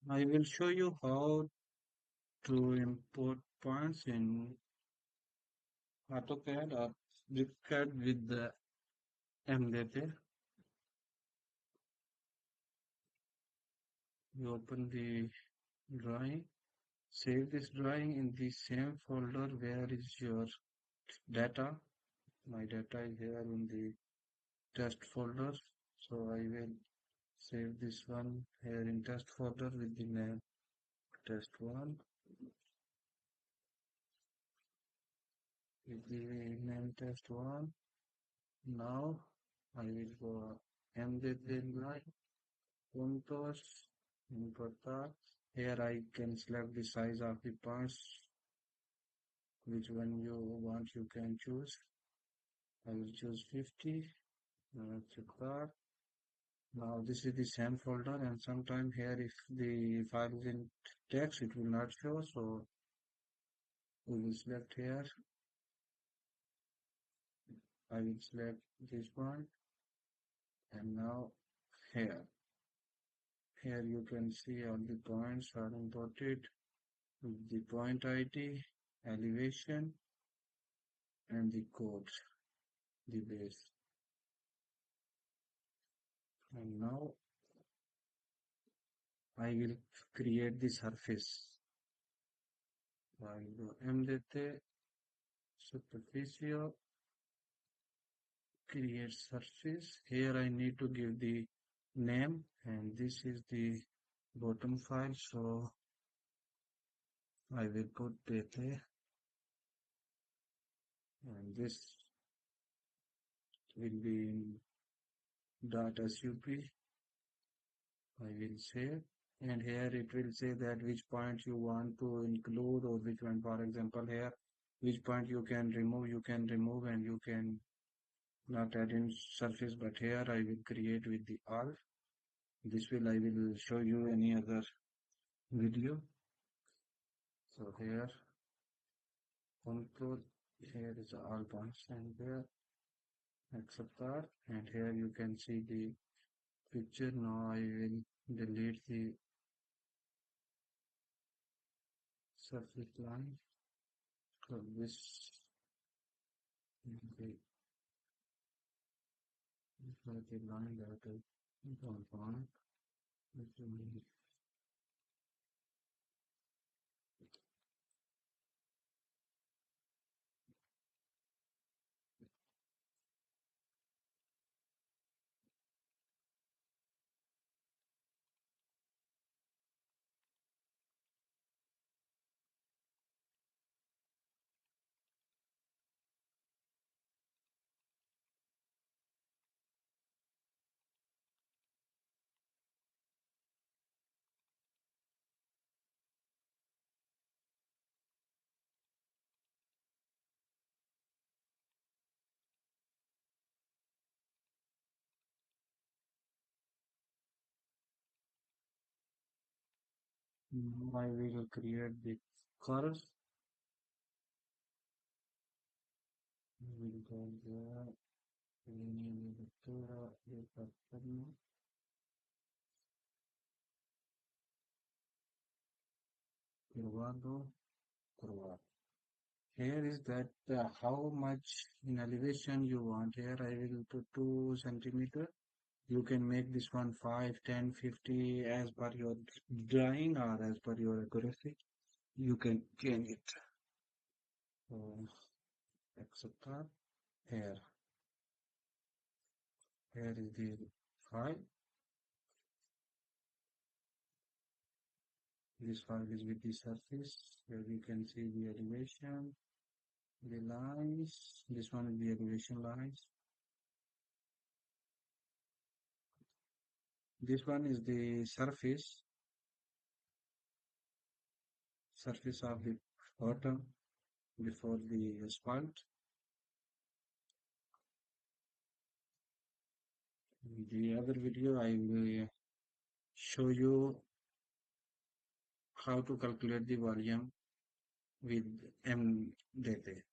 I will show you how to import points in AutoCAD or BrickCAD with the MDT. You open the drawing, save this drawing in the same folder where is your data. My data is here in the test folder, so I will save this one here in test folder with the name test1 with the name test1. Now I will go MDT line contours input that. Here I can select the size of the points, which one you want you can choose. I will choose 50. Check that. Now this is the same folder, and sometime here if the file is in text it will not show, so we will select here. I will select this one, and now here. Here you can see all the points are imported with the point ID, elevation, and the code, the base. And now I will create the surface. I will go MDT, superficial, create surface. Here I need to give the name, and this is the bottom file, so I will put data, and this will be in .sup. I will save, and here it will say that which point you want to include or which one. For example, here which point you can remove, and you can not add in surface, but here I will create with the all. This will I will show you any other video. So here control, here is all points, and there accept that, and here you can see the picture. Now I will delete the surface line. So this is the line that is on point. Now I will create the curves. We will go there. We need the pattern. Curvado, curvado. Here is that how much in elevation you want. Here I will put 2 centimeter. You can make this one 5, 10, 50 as per your drawing or as per your accuracy. You can change it. So accept that. Here, here is the file. This file is with the surface. Here you can see the elevation, the lines. This one is the elevation lines. This one is the surface of the bottom before the asphalt. In the other video, I will show you how to calculate the volume with MDT.